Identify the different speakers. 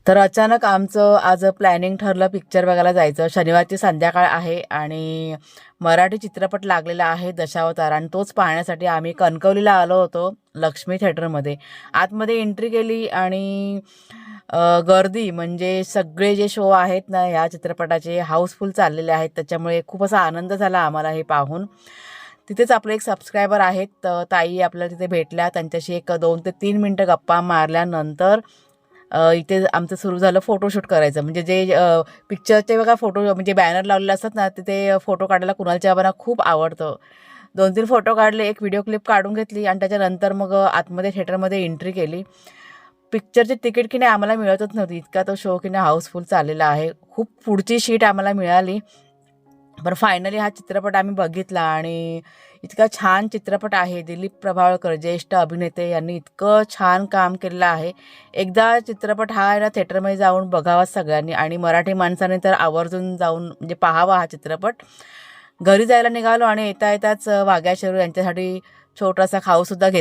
Speaker 1: तर अचानक आमचं आज प्लॅनिंग ठरलं पिक्चर बघायला जायचं. शनिवारची संध्याकाळ आहे आणि मराठी चित्रपट लागलेला आहे दशावतार आणि तोच पाहण्यासाठी आम्ही कणकवलीला आलो होतो लक्ष्मी थिएटरमध्ये. आतमध्ये एंट्री केली आणि गर्दी म्हणजे सगळे जे शो आहेत ना ह्या चित्रपटाचे हाऊसफुल चाललेले आहेत. त्याच्यामुळे खूप असा आनंद झाला आम्हाला हे पाहून. तिथेच आपले एक सबस्क्रायबर आहेत ताई आपल्याला तिथे भेटल्या. त्यांच्याशी एक 2 ते 3 मिनिटं गप्पा मारल्यानंतर इथे आमचं सुरू झालं फोटोशूट करायचं. म्हणजे जे पिक्चरचे बघा फोटो म्हणजे बॅनर लावलेले असतात ना, तिथे फोटो काढायला कुणालच्या बाबांना खूप आवडतं. 2-3 फोटो काढले, एक व्हिडिओ क्लिप काढून घेतली आणि त्याच्यानंतर मग आतमध्ये थिएटरमध्ये एंट्री केली. पिक्चरची तिकीट की नाही आम्हाला मिळतच नव्हती. इतका तो शो की नाही हाऊसफुल चाललेला आहे. खूप पुढची सीट आम्हाला मिळाली. पण फायनली हा चित्रपट आम्ही बघितला आणि इतका छान चित्रपट आहे. दिलीप प्रभावळकर ज्येष्ठ अभिनेते यांनी इतकं छान काम केलेलं आहे. एकदा चित्रपट हा आहे ना थिएटरमध्ये जाऊन बघावा सगळ्यांनी आणि मराठी माणसाने तर आवर्जून जाऊन म्हणजे पाहावा हा चित्रपट. घरी जायला निघालो आणि येता येताच वाघ्या शरू यांच्यासाठी छोटासा खाऊसुद्धा घेतला.